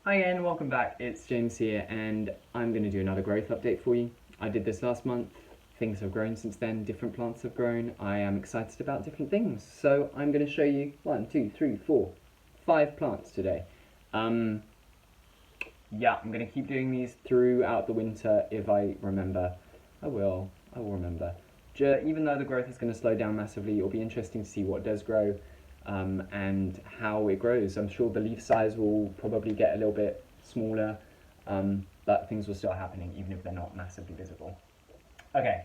Hi again, welcome back. It's James here, and I'm going to do another growth update for you. I did this last month. Things have grown since then, different plants have grown. I am excited about different things. So I'm going to show you 5 plants today. Um, yeah, I'm going to keep doing these throughout the winter if I remember. I will remember. Even though the growth is going to slow down massively, it'll be interesting to see what does grow and how it grows. I'm sure the leaf size will probably get a little bit smaller, but things will start happening even if they're not massively visible. Okay,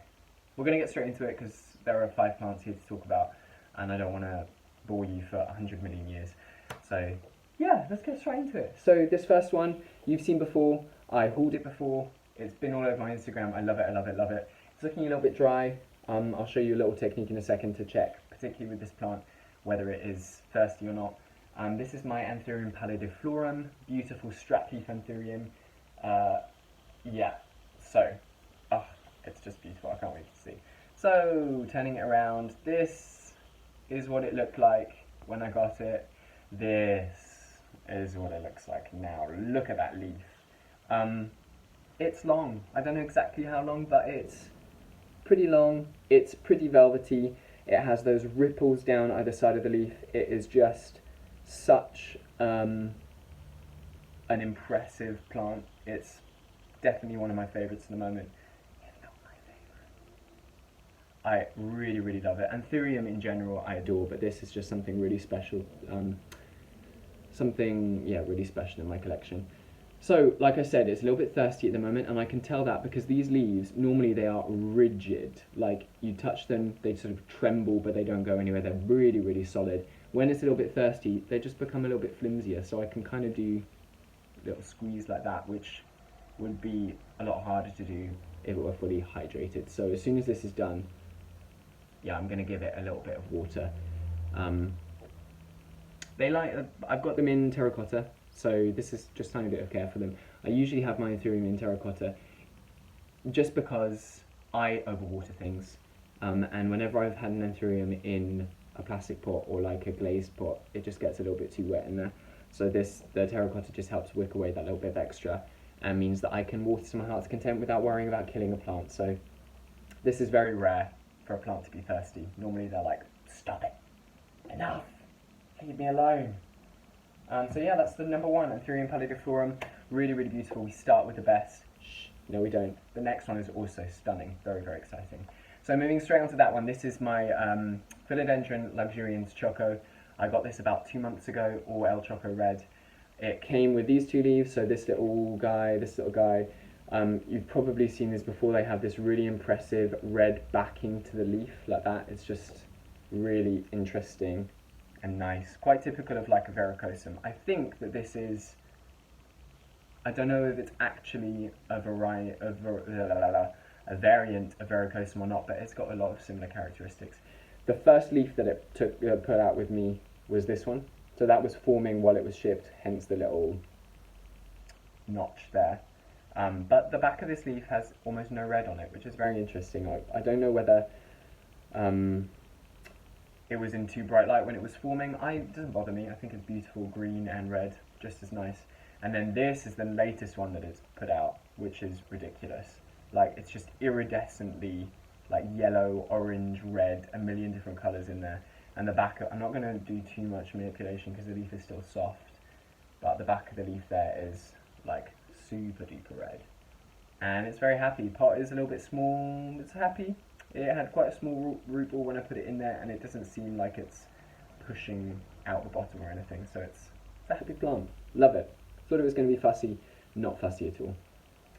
we're going to get straight into it because there are 5 plants here to talk about, and I don't want to bore you for 100 million years. So yeah, let's get straight into it. So this first one you've seen before. I hauled it before. It's been all over my Instagram. I love it, I love it, love it. It's looking a little bit dry. I'll show you a little technique in a second to check, particularly with this plant, whether it is thirsty or not. This is my Anthurium pallidiflorum, beautiful strap leaf Anthurium. Yeah, so, it's just beautiful, I can't wait to see. So, turning it around, this is what it looked like when I got it. This is what it looks like now. Look at that leaf. It's long. I don't know exactly how long, but it's pretty long. It's pretty velvety. It has those ripples down either side of the leaf. It is just such an impressive plant. It's definitely one of my favourites at the moment. If not my favourite. I really, really love it. Anthurium in general I adore, but this is just something really special. Really special in my collection. So, like I said, it's a little bit thirsty at the moment, and I can tell that because these leaves, normally they are rigid. Like, you touch them, they sort of tremble, but they don't go anywhere. They're really, really solid. When it's a little bit thirsty, they just become a little bit flimsier, so I can kind of do a little squeeze like that, which would be a lot harder to do if it were fully hydrated. So as soon as this is done, yeah, I'm going to give it a little bit of water. Um, I've got them in terracotta, so this is just a tiny bit of care for them. I usually have my Anthurium in terracotta just because I overwater things. And whenever I've had an Anthurium in a plastic pot or like a glazed pot, it just gets a little bit too wet in there. So the terracotta just helps wick away that little bit of extra and means that I can water to my heart's content without worrying about killing a plant. So this is very rare for a plant to be thirsty. Normally they're like, stop it, enough, leave me alone. So yeah, that's the number one, Anthurium pallidiflorum. Really, really beautiful. We start with the best. Shh, no we don't. The next one is also stunning. Very, very exciting. So moving straight on to that one, this is my Philodendron luxurians Choco. I got this about 2 months ago, all El Choco red. It came with these 2 leaves, so this little guy, this little guy. You've probably seen this before. They have this really impressive red backing to the leaf like that. It's just really interesting and nice. Quite typical of like a verrucosum. I think that this is, I don't know if it's actually a variant of verrucosum or not, but it's got a lot of similar characteristics. The first leaf that it put out with me was this one. So that was forming while it was shipped, hence the little notch there. But the back of this leaf has almost no red on it, which is very interesting. I don't know whether it was in too bright light when it was forming. It doesn't bother me. I think it's beautiful, green and red, just as nice. And then this is the latest one that it's put out, which is ridiculous. Like, it's just iridescently, like yellow, orange, red, a million different colours in there. And the back, I'm not going to do too much manipulation because the leaf is still soft, but the back of the leaf there is like super duper red. And it's very happy. Pot is a little bit small, it's happy. It had quite a small root ball when I put it in there, and it doesn't seem like it's pushing out the bottom or anything, so it's a happy plant. Love it. Thought it was going to be fussy, not fussy at all.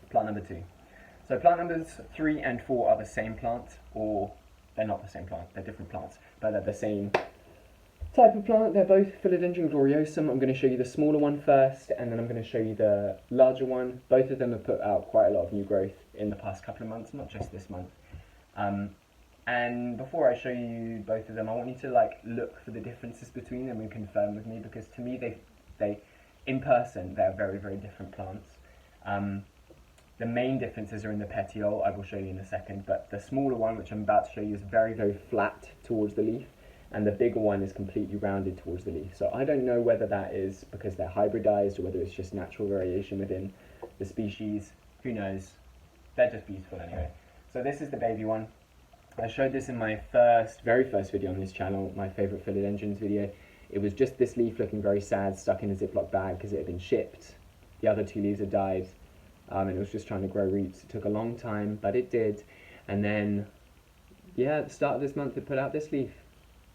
Plant number 2. So plant numbers 3 and 4 are the same plant, or they're not the same plant, they're different plants, but they're the same type of plant. They're both Philodendron gloriosum. I'm going to show you the smaller one first, and then I'm going to show you the larger one. Both of them have put out quite a lot of new growth in the past couple of months, not just this month. And before I show you both of them, I want you to like look for the differences between them and confirm with me, because to me they in person they're very, very different plants. The main differences are in the petiole. I will show you in a second, but the smaller one, which I'm about to show you, is very, very flat towards the leaf, and the bigger one is completely rounded towards the leaf. So I don't know whether that is because they're hybridized or whether it's just natural variation within the species. Who knows? They're just beautiful anyway. So this is the baby one. I showed this in my very first video on this channel, my favourite philodendrons video. It was just this leaf looking very sad, stuck in a Ziploc bag because it had been shipped. The other two leaves had died, and it was just trying to grow roots. It took a long time, but it did. And then, yeah, at the start of this month, it put out this leaf,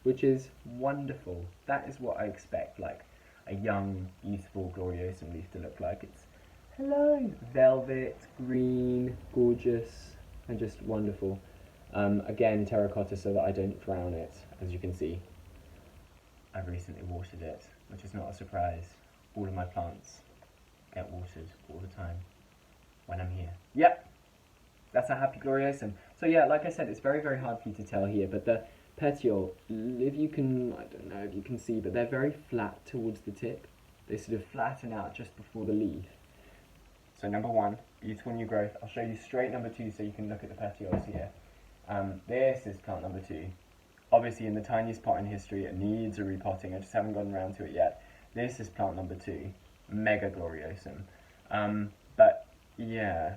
which is wonderful. That is what I expect, like a young, beautiful gloriosum leaf to look like. It's, hello, velvet, green, gorgeous, and just wonderful. Again, terracotta so that I don't drown it, as you can see. I've recently watered it, which is not a surprise. All of my plants get watered all the time when I'm here. Yep, that's a happy gloriosum. So yeah, like I said, it's very, very hard for you to tell here, but the petiole, if you can, I don't know if you can see, but they're very flat towards the tip. They sort of flatten out just before the leaf. So number one, beautiful new growth. I'll show you straight number two so you can look at the petioles here. This is plant number two. Obviously in the tiniest pot in history, it needs a repotting. I just haven't gotten around to it yet. This is plant number two, mega gloriosum. But yeah,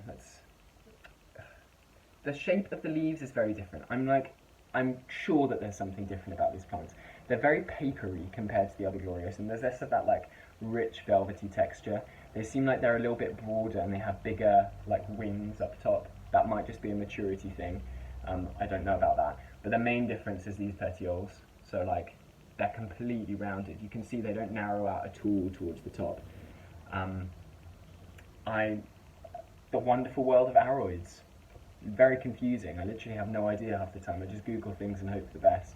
the shape of the leaves is very different. I'm sure that there's something different about these plants. They're very papery compared to the other gloriosum. There's less of that like rich velvety texture. They seem like they're a little bit broader and they have bigger like wings up top. That might just be a maturity thing. I don't know about that. But the main difference is these petioles. So like, they're completely rounded. You can see they don't narrow out at all towards the top. The wonderful world of aroids. Very confusing. I literally have no idea half the time. I just Google things and hope for the best.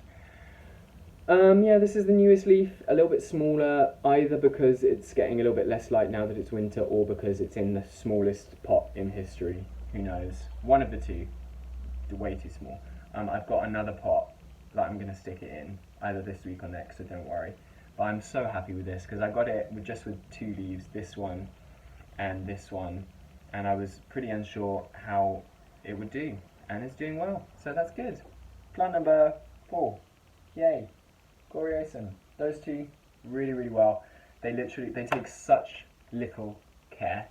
Yeah, this is the newest leaf, a little bit smaller, either because it's getting a little bit less light now that it's winter, or because it's in the smallest pot in history. Who knows? One of the two. Way too small. I've got another pot that I'm going to stick it in, either this week or next, so don't worry. But I'm so happy with this, because I got it just with two leaves, this one, and I was pretty unsure how it would do, and it's doing well, so that's good. Plant number 4, yay, gloriosum. Those two, really, really well. They take such little care.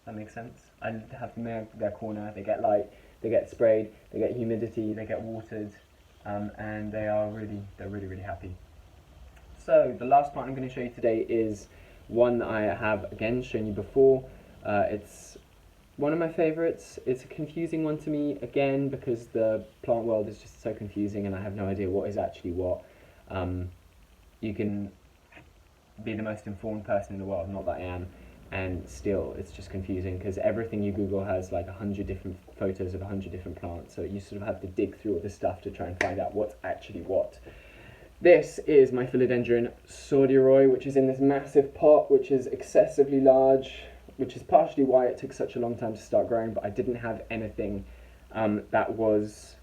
That makes sense. I have them in their corner, they get light, they get sprayed, they get humidity, they get watered, and they're really, really happy. So the last plant I'm going to show you today is one that I have again shown you before. It's one of my favorites. It's a confusing one to me again because the plant world is just so confusing and I have no idea what is actually what. You can be the most informed person in the world, not that I am, and still it's just confusing because everything you Google has like 100 different photos of 100 different plants, so you sort of have to dig through all this stuff to try and find out what's actually what. This is my Philodendron Glory, which is in this massive pot, which is excessively large, which is partially why it took such a long time to start growing, but I didn't have anything that was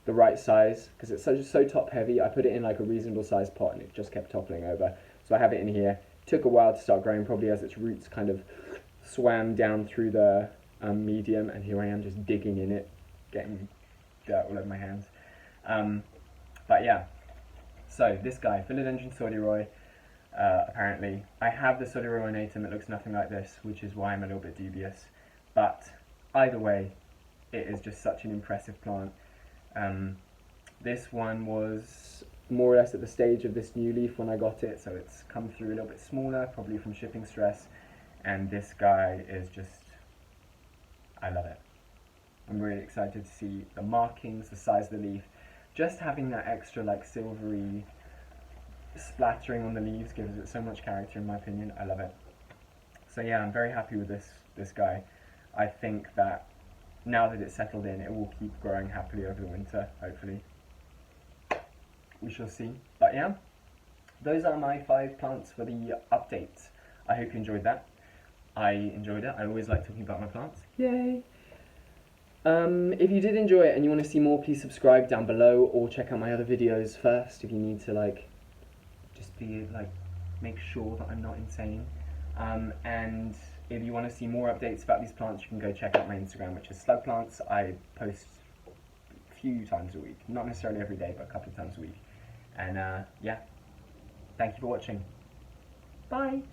the right size, because it's so top heavy. I put it in like a reasonable sized pot and it just kept toppling over. So I have it in here. Took a while to start growing, probably as its roots kind of swam down through the medium, and here I am just digging in it, getting dirt all over my hands. But yeah, so this guy, Philodendron Glory, apparently. I have the Glory ornatum, it looks nothing like this, which is why I'm a little bit dubious. But either way, it is just such an impressive plant. This one was more or less at the stage of this new leaf when I got it, so it's come through a little bit smaller, probably from shipping stress, and this guy is just, I love it. I'm really excited to see the markings, the size of the leaf. Just having that extra like silvery splattering on the leaves gives it so much character in my opinion. I love it. So yeah, I'm very happy with this guy. I think that now that it's settled in, it will keep growing happily over the winter, hopefully. We shall see. But yeah, those are my 5 plants for the update. I hope you enjoyed that. I enjoyed it. I always like talking about my plants. Yay! If you did enjoy it and you want to see more, please subscribe down below or check out my other videos first if you need to like just be like make sure that I'm not insane. And if you want to see more updates about these plants, you can go check out my Instagram, which is Slug Plants. I post a few times a week, not necessarily every day, but a couple of times a week. And yeah, thank you for watching. Bye!